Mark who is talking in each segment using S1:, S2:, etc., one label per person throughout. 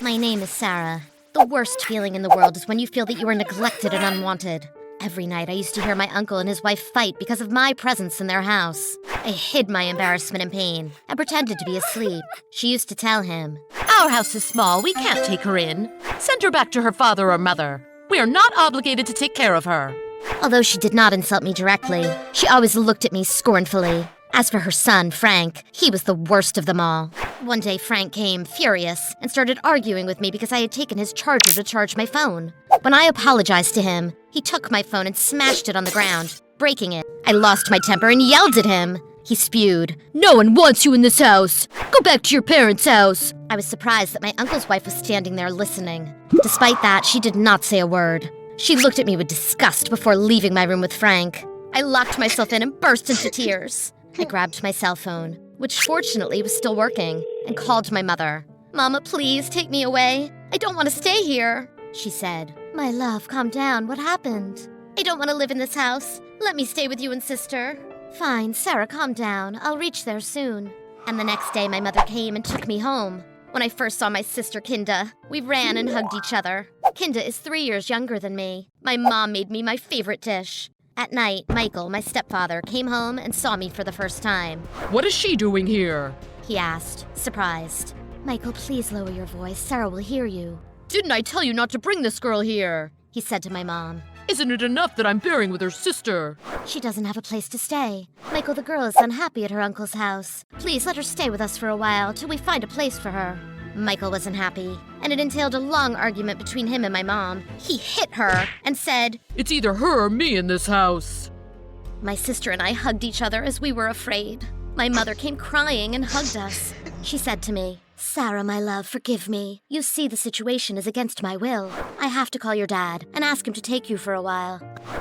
S1: My name is Sarah. The worst feeling in the world is when you feel that you are neglected and unwanted. Every night I used to hear my uncle and his wife fight because of my presence in their house. I hid my embarrassment and pain and pretended to be asleep. She used to tell him,
S2: "Our house is small, we can't take her in. Send her back to her father or mother. We are not obligated to take care of her."
S1: Although she did not insult me directly, she always looked at me scornfully. As for her son, Frank, he was the worst of them all. One day, Frank came, furious, and started arguing with me because I had taken his charger to charge my phone. When I apologized to him, he took my phone and smashed it on the ground, breaking it. I lost my temper and yelled at him. He spewed, "No one wants you in this house! Go back to your parents' house!" I was surprised that my uncle's wife was standing there listening. Despite that, she did not say a word. She looked at me with disgust before leaving my room with Frank. I locked myself in and burst into tears. I grabbed my cell phone, which fortunately was still working, and called my mother. "Mama, please take me away. I don't want to stay here," she said. "My love, calm down. What happened?" "I don't want to live in this house. Let me stay with you and sister." "Fine, Sarah, calm down. I'll reach there soon." And the next day my mother came and took me home. When I first saw my sister Kinda, we ran and hugged each other. Kinda is 3 years younger than me. My mom made me my favorite dish. At night, Michael, my stepfather, came home and saw me for the first time.
S2: "What is she doing here?"
S1: He asked, surprised. "Michael, please lower your voice. Sarah will hear you."
S2: "Didn't I tell you not to bring this girl here?"
S1: he said to my mom.
S2: "Isn't it enough that I'm bearing with her sister?"
S1: "She doesn't have a place to stay. Michael, the girl is unhappy at her uncle's house. Please let her stay with us for a while till we find a place for her." Michael wasn't happy, and it entailed a long argument between him and my mom. He hit her and said,
S2: "It's either her or me in this house."
S1: My sister and I hugged each other as we were afraid. My mother came crying and hugged us. She said to me, "Sarah, my love, forgive me. You see the situation is against my will. I have to call your dad and ask him to take you for a while."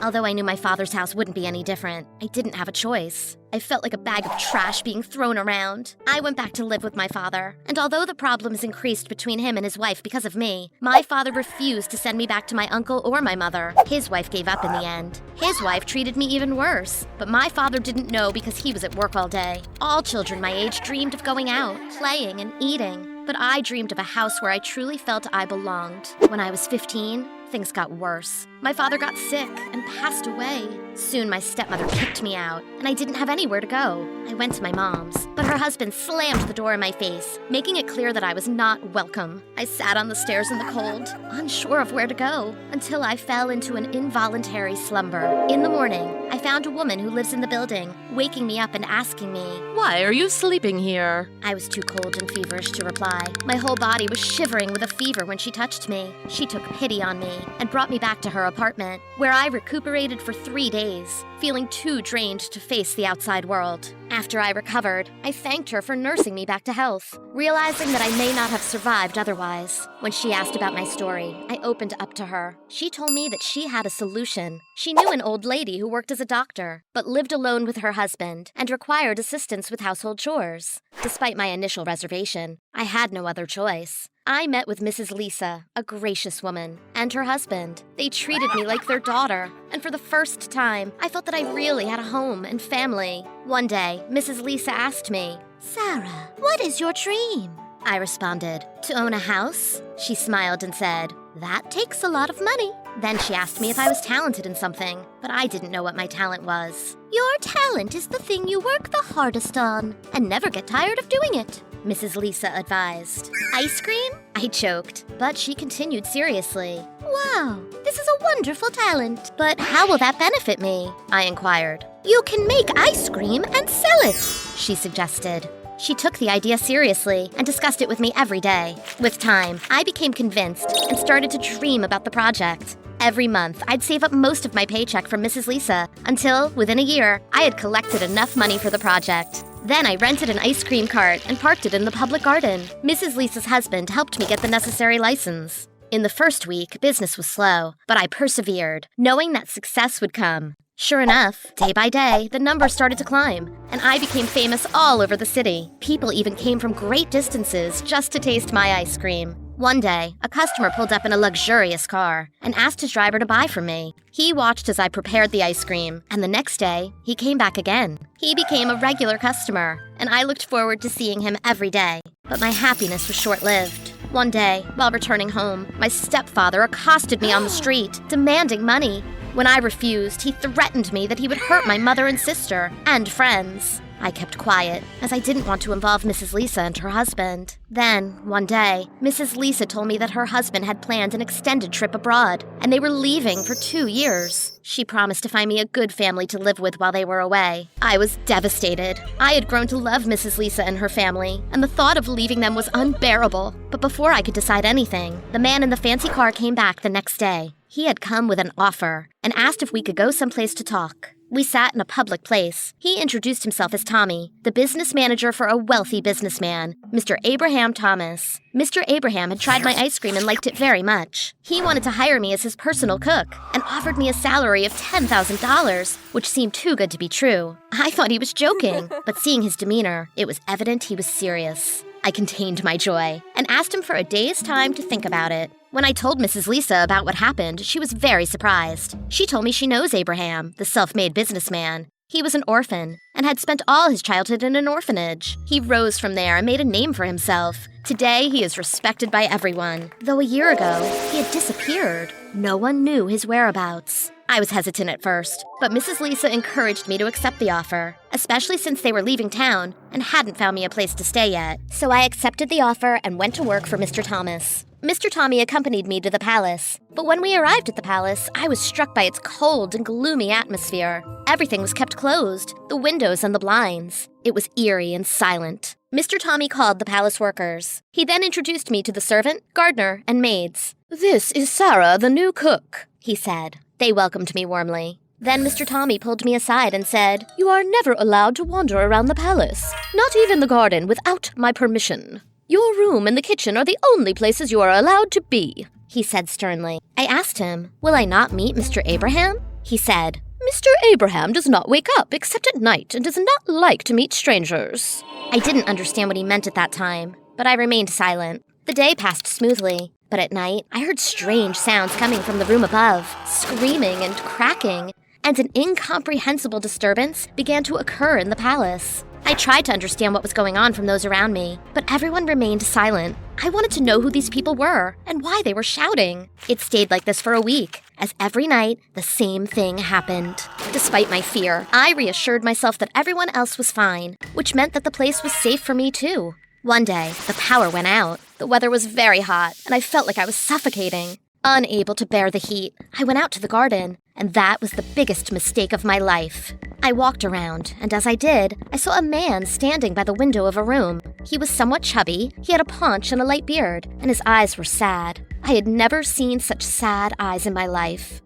S1: Although I knew my father's house wouldn't be any different, I didn't have a choice. I felt like a bag of trash being thrown around. I went back to live with my father, and although the problems increased between him and his wife because of me, my father refused to send me back to my uncle or my mother. His wife gave up in the end. His wife treated me even worse, but my father didn't know because he was at work all day. All children my age dreamed of going out, playing, and eating, but I dreamed of a house where I truly felt I belonged. When I was 15, things got worse. My father got sick and passed away. Soon my stepmother kicked me out, and I didn't have anywhere to go. I went to my mom's, but her husband slammed the door in my face, making it clear that I was not welcome. I sat on the stairs in the cold, unsure of where to go, until I fell into an involuntary slumber. In the morning, I found a woman who lives in the building, waking me up and asking me,
S2: "Why are you sleeping here?"
S1: I was too cold and feverish to reply. My whole body was shivering with a fever when she touched me. She took pity on me and brought me back to her apartment, where I recuperated for 3 days, feeling too drained to face the outside world. After I recovered, I thanked her for nursing me back to health, realizing that I may not have survived otherwise. When she asked about my story, I opened up to her. She told me that she had a solution. She knew an old lady who worked as a doctor, but lived alone with her husband and required assistance with household chores. Despite my initial reservation, I had no other choice. I met with Mrs. Lisa, a gracious woman, and her husband. They treated me like their daughter, and for the first time, I felt that I really had a home and family. One day, Mrs. Lisa asked me, "Sarah, what is your dream?" I responded, "To own a house." She smiled and said, "That takes a lot of money." Then she asked me if I was talented in something, but I didn't know what my talent was. "Your talent is the thing you work the hardest on, and never get tired of doing it," Mrs. Lisa advised. "Ice cream?" I joked, but she continued seriously. "Wow, this is a wonderful talent, but how will that benefit me?" I inquired. "You can make ice cream and sell it," she suggested. She took the idea seriously and discussed it with me every day. With time, I became convinced and started to dream about the project. Every month, I'd save up most of my paycheck from Mrs. Lisa until, within a year, I had collected enough money for the project. Then I rented an ice cream cart and parked it in the public garden. Mrs. Lisa's husband helped me get the necessary license. In the first week, business was slow, but I persevered, knowing that success would come. Sure enough, day by day, the numbers started to climb, and I became famous all over the city. People even came from great distances just to taste my ice cream. One day, a customer pulled up in a luxurious car and asked his driver to buy from me. He watched as I prepared the ice cream, and the next day, he came back again. He became a regular customer, and I looked forward to seeing him every day. But my happiness was short-lived. One day, while returning home, my stepfather accosted me on the street, demanding money. When I refused, he threatened me that he would hurt my mother and sister, and friends. I kept quiet, as I didn't want to involve Mrs. Lisa and her husband. Then, one day, Mrs. Lisa told me that her husband had planned an extended trip abroad, and they were leaving for 2 years. She promised to find me a good family to live with while they were away. I was devastated. I had grown to love Mrs. Lisa and her family, and the thought of leaving them was unbearable. But before I could decide anything, the man in the fancy car came back the next day. He had come with an offer, and asked if we could go someplace to talk. We sat in a public place. He introduced himself as Tommy, the business manager for a wealthy businessman, Mr. Abraham Thomas. Mr. Abraham had tried my ice cream and liked it very much. He wanted to hire me as his personal cook and offered me a salary of $10,000, which seemed too good to be true. I thought he was joking, but seeing his demeanor, it was evident he was serious. I contained my joy and asked him for a day's time to think about it. When I told Mrs. Lisa about what happened, she was very surprised. She told me she knows Abraham, the self-made businessman. He was an orphan and had spent all his childhood in an orphanage. He rose from there and made a name for himself. Today, he is respected by everyone, though a year ago, he had disappeared. No one knew his whereabouts. I was hesitant at first, but Mrs. Lisa encouraged me to accept the offer, especially since they were leaving town and hadn't found me a place to stay yet. So I accepted the offer and went to work for Mr. Thomas. Mr. Tommy accompanied me to the palace, but when we arrived at the palace, I was struck by its cold and gloomy atmosphere. Everything was kept closed, the windows and the blinds. It was eerie and silent. Mr. Tommy called the palace workers. He then introduced me to the servant, gardener, and maids. "This is Sarah, the new cook," he said. They welcomed me warmly. Then Mr. Tommy pulled me aside and said, "You are never allowed to wander around the palace, not even the garden, without my permission. Your room and the kitchen are the only places you are allowed to be," he said sternly. I asked him, "Will I not meet Mr. Abraham?" He said, "Mr. Abraham does not wake up except at night and does not like to meet strangers." I didn't understand what he meant at that time, but I remained silent. The day passed smoothly, but at night, I heard strange sounds coming from the room above, screaming and cracking, and an incomprehensible disturbance began to occur in the palace. I tried to understand what was going on from those around me, but everyone remained silent. I wanted to know who these people were and why they were shouting. It stayed like this for a week, as every night, the same thing happened. Despite my fear, I reassured myself that everyone else was fine, which meant that the place was safe for me too. One day, the power went out. The weather was very hot, and I felt like I was suffocating. Unable to bear the heat, I went out to the garden, and that was the biggest mistake of my life. I walked around, and as I did, I saw a man standing by the window of a room. He was somewhat chubby, he had a paunch and a light beard, and his eyes were sad. I had never seen such sad eyes in my life.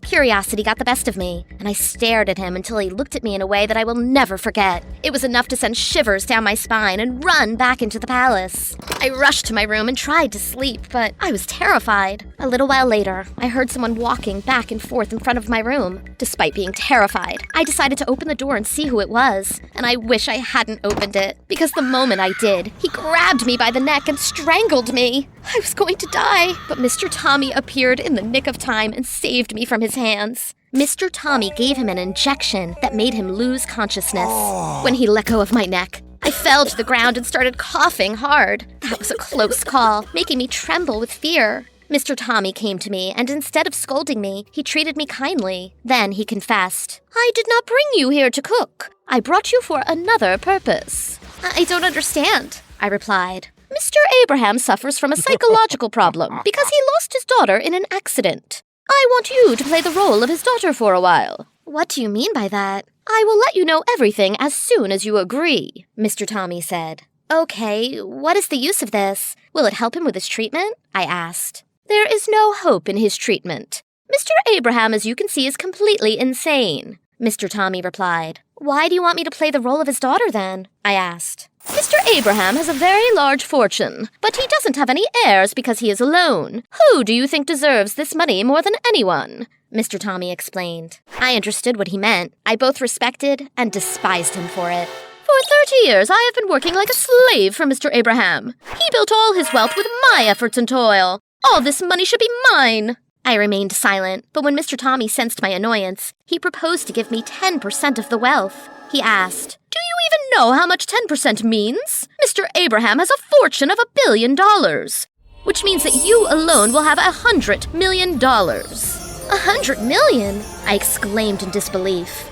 S1: Curiosity got the best of me, and I stared at him until he looked at me in a way that I will never forget. It was enough to send shivers down my spine and run back into the palace. I rushed to my room and tried to sleep, but I was terrified. A little while later, I heard someone walking back and forth in front of my room. Despite being terrified, I decided to open the door and see who it was, and I wish I hadn't opened it, because the moment I did, he grabbed me by the neck and strangled me. I was going to die, but Mr. Tommy appeared in the nick of time and saved me from his hands. Mr. Tommy gave him an injection that made him lose consciousness. When he let go of my neck, I fell to the ground and started coughing hard. That was a close call, making me tremble with fear. Mr. Tommy came to me, and instead of scolding me, he treated me kindly. Then he confessed, "I did not bring you here to cook. I brought you for another purpose." "I don't understand," I replied. "Mr. Abraham suffers from a psychological problem because he lost his daughter in an accident. I want you to play the role of his daughter for a while." "What do you mean by that?" "I will let you know everything as soon as you agree," Mr. Tommy said. "Okay, what is the use of this? Will it help him with his treatment?" I asked. "There is no hope in his treatment. Mr. Abraham, as you can see, is completely insane," Mr. Tommy replied. "Why do you want me to play the role of his daughter, then?" I asked. "Mr. Abraham has a very large fortune, but he doesn't have any heirs because he is alone. Who do you think deserves this money more than anyone?" Mr. Tommy explained. I understood what he meant. I both respected and despised him for it. "For 30 years, I have been working like a slave for Mr. Abraham. He built all his wealth with my efforts and toil. All this money should be mine." I remained silent, but when Mr. Tommy sensed my annoyance, he proposed to give me 10% of the wealth. He asked, "Do you even know how much 10% means? Mr. Abraham has a fortune of $1 billion. which means that you alone will have $100 million. $100 million? I exclaimed in disbelief.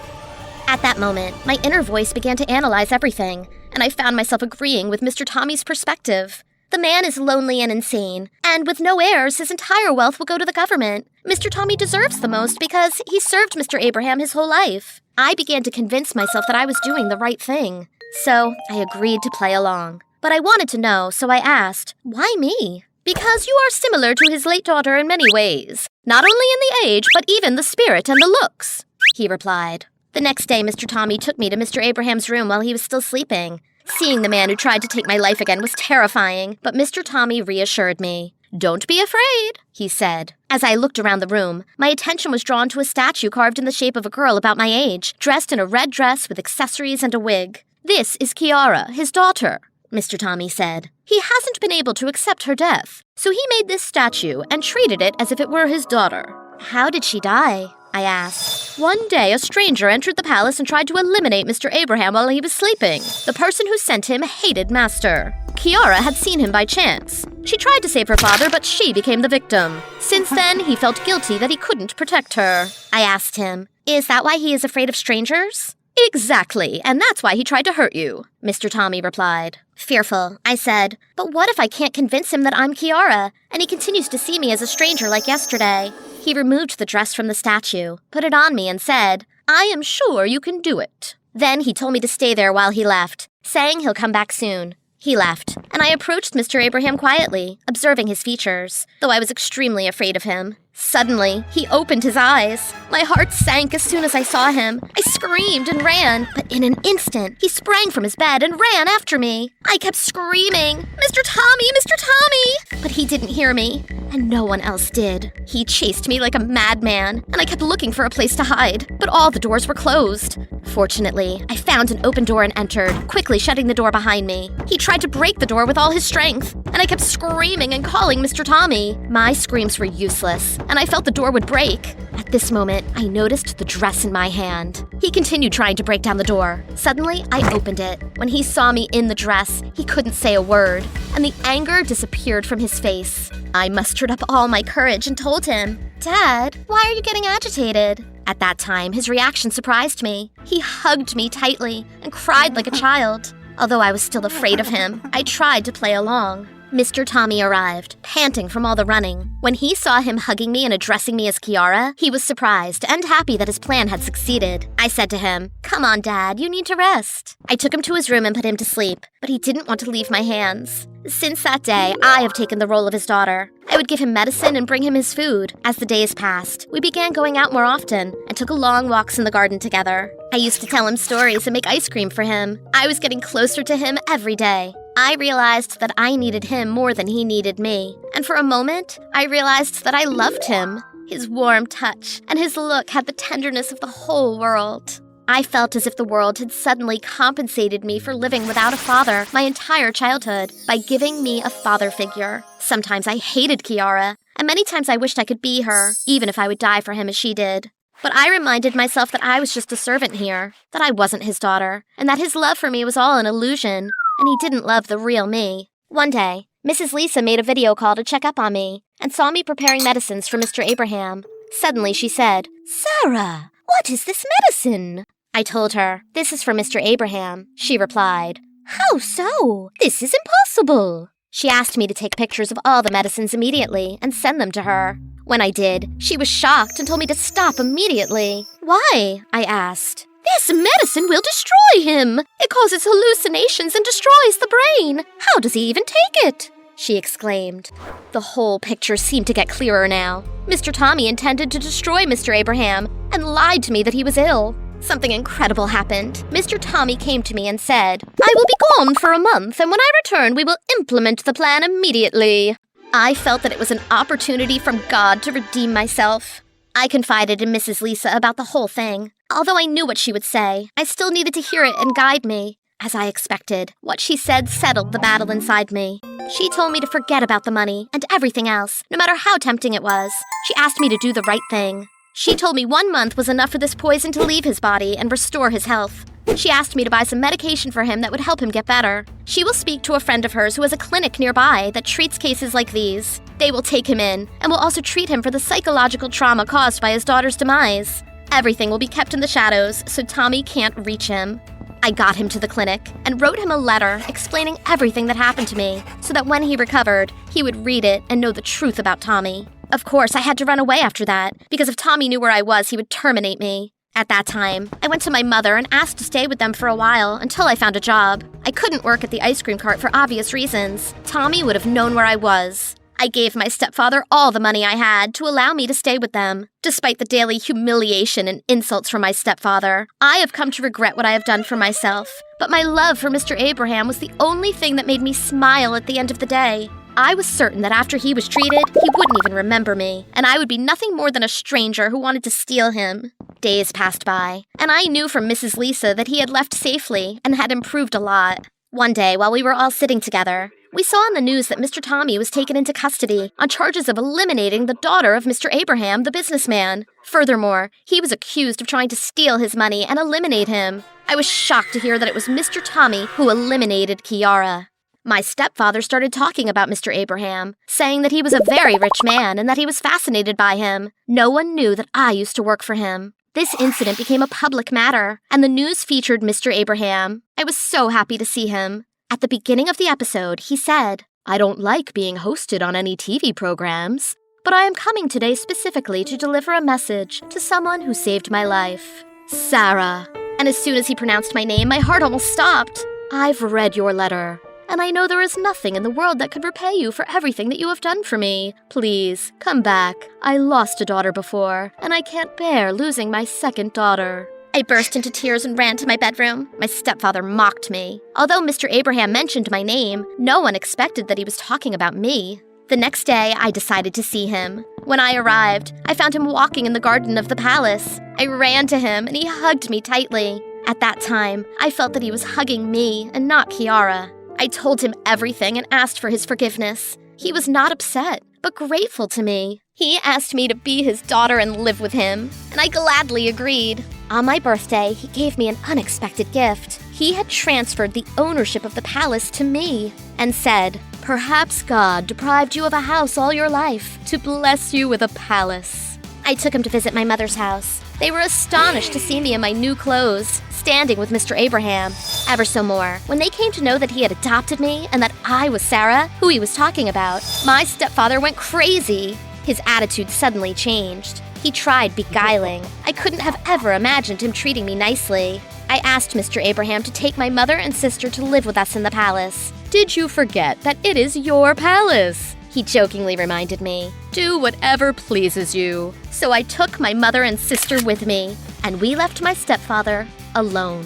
S1: At that moment, my inner voice began to analyze everything, and I found myself agreeing with Mr. Tommy's perspective. The man is lonely and insane, and with no heirs, his entire wealth will go to the government. Mr. Tommy deserves the most because he served Mr. Abraham his whole life. I began to convince myself that I was doing the right thing, so I agreed to play along. But I wanted to know, so I asked, why me? Because you are similar to his late daughter in many ways. Not only in the age, but even the spirit and the looks, he replied. The next day, Mr. Tommy took me to Mr. Abraham's room while he was still sleeping. Seeing the man who tried to take my life again was terrifying, but Mr. Tommy reassured me. Don't be afraid, he said. As I looked around the room, my attention was drawn to a statue carved in the shape of a girl about my age, dressed in a red dress with accessories and a wig. This is Kiara, his daughter, Mr. Tommy said. He hasn't been able to accept her death, so he made this statue and treated it as if it were his daughter. How did she die? I asked. One day, a stranger entered the palace and tried to eliminate Mr. Abraham while he was sleeping. The person who sent him hated Master. Kiara had seen him by chance. She tried to save her father, but she became the victim. Since then, he felt guilty that he couldn't protect her. I asked him, is that why he is afraid of strangers? Exactly, and that's why he tried to hurt you, Mr. Tommy replied. Fearful, I said, but what if I can't convince him that I'm Kiara, and he continues to see me as a stranger like yesterday? He removed the dress from the statue, put it on me, and said, I am sure you can do it. Then he told me to stay there while he left, saying he'll come back soon. He left, and I approached Mr. Abraham quietly, observing his features, though I was extremely afraid of him. Suddenly, he opened his eyes. My heart sank as soon as I saw him. I screamed and ran, but in an instant, he sprang from his bed and ran after me. I kept screaming, Mr. Tommy, Mr. Tommy! But he didn't hear me, and no one else did. He chased me like a madman, and I kept looking for a place to hide, but all the doors were closed. Fortunately, I found an open door and entered, quickly shutting the door behind me. He tried to break the door with all his strength, and I kept screaming and calling Mr. Tommy. My screams were useless, and I felt the door would break. At this moment, I noticed the dress in my hand. He continued trying to break down the door. Suddenly, I opened it. When he saw me in the dress, he couldn't say a word, and the anger disappeared from his face. I mustered up all my courage and told him, Dad, why are you getting agitated? At that time, his reaction surprised me. He hugged me tightly and cried like a child. Although I was still afraid of him, I tried to play along. Mr. Tommy arrived, panting from all the running. When he saw him hugging me and addressing me as Kiara, he was surprised and happy that his plan had succeeded. I said to him, Come on, Dad, you need to rest. I took him to his room and put him to sleep, but he didn't want to leave my hands. Since that day, I have taken the role of his daughter. I would give him medicine and bring him his food. As the days passed, we began going out more often and took long walks in the garden together. I used to tell him stories and make ice cream for him. I was getting closer to him every day. I realized that I needed him more than he needed me. And for a moment, I realized that I loved him. His warm touch and his look had the tenderness of the whole world. I felt as if the world had suddenly compensated me for living without a father my entire childhood by giving me a father figure. Sometimes I hated Kiara, and many times I wished I could be her, even if I would die for him as she did. But I reminded myself that I was just a servant here, that I wasn't his daughter, and that his love for me was all an illusion, and he didn't love the real me. One day, Mrs. Lisa made a video call to check up on me and saw me preparing medicines for Mr. Abraham. Suddenly she said, Sarah, what is this medicine? I told her, this is for Mr. Abraham. She replied, How so? This is impossible. She asked me to take pictures of all the medicines immediately and send them to her. When I did, she was shocked and told me to stop immediately. Why? I asked. This medicine will destroy him. It causes hallucinations and destroys the brain. How does he even take it? She exclaimed. The whole picture seemed to get clearer now. Mr. Tommy intended to destroy Mr. Abraham and lied to me that he was ill. Something incredible happened. Mr. Tommy came to me and said, I will be gone for a month, and when I return, we will implement the plan immediately. I felt that it was an opportunity from God to redeem myself. I confided in Mrs. Lisa about the whole thing. Although I knew what she would say, I still needed to hear it and guide me. As I expected, what she said settled the battle inside me. She told me to forget about the money and everything else, no matter how tempting it was. She asked me to do the right thing. She told me 1 month was enough for this poison to leave his body and restore his health. She asked me to buy some medication for him that would help him get better. She will speak to a friend of hers who has a clinic nearby that treats cases like these. They will take him in and will also treat him for the psychological trauma caused by his daughter's demise. Everything will be kept in the shadows so Tommy can't reach him. I got him to the clinic and wrote him a letter explaining everything that happened to me so that when he recovered, he would read it and know the truth about Tommy. Of course, I had to run away after that because if Tommy knew where I was, he would terminate me. At that time, I went to my mother and asked to stay with them for a while until I found a job. I couldn't work at the ice cream cart for obvious reasons. Tommy would have known where I was. I gave my stepfather all the money I had to allow me to stay with them. Despite the daily humiliation and insults from my stepfather, I have come to regret what I have done for myself. But my love for Mr. Abraham was the only thing that made me smile at the end of the day. I was certain that after he was treated, he wouldn't even remember me, and I would be nothing more than a stranger who wanted to steal him. Days passed by, and I knew from Mrs. Lisa that he had left safely and had improved a lot. One day, while we were all sitting together, we saw on the news that Mr. Tommy was taken into custody on charges of eliminating the daughter of Mr. Abraham, the businessman. Furthermore, he was accused of trying to steal his money and eliminate him. I was shocked to hear that it was Mr. Tommy who eliminated Kiara. My stepfather started talking about Mr. Abraham, saying that he was a very rich man and that he was fascinated by him. No one knew that I used to work for him. This incident became a public matter, and the news featured Mr. Abraham. I was so happy to see him. At the beginning of the episode, he said, "I don't like being hosted on any TV programs, but I am coming today specifically to deliver a message to someone who saved my life. Sarah." And as soon as he pronounced my name, my heart almost stopped. "I've read your letter, and I know there is nothing in the world that could repay you for everything that you have done for me. Please, come back. I lost a daughter before, and I can't bear losing my second daughter." I burst into tears and ran to my bedroom. My stepfather mocked me. Although Mr. Abraham mentioned my name, no one expected that he was talking about me. The next day, I decided to see him. When I arrived, I found him walking in the garden of the palace. I ran to him, and he hugged me tightly. At that time, I felt that he was hugging me and not Kiara. I told him everything and asked for his forgiveness. He was not upset, but grateful to me. He asked me to be his daughter and live with him, and I gladly agreed. On my birthday, he gave me an unexpected gift. He had transferred the ownership of the palace to me and said, "Perhaps God deprived you of a house all your life to bless you with a palace." I took him to visit my mother's house. They were astonished to see me in my new clothes, standing with Mr. Abraham. Ever so more, when they came to know that he had adopted me and that I was Sarah, who he was talking about, my stepfather went crazy. His attitude suddenly changed. He tried beguiling. I couldn't have ever imagined him treating me nicely. I asked Mr. Abraham to take my mother and sister to live with us in the palace. "Did you forget that it is your palace?" he jokingly reminded me. "Do whatever pleases you." So I took my mother and sister with me, and we left my stepfather alone.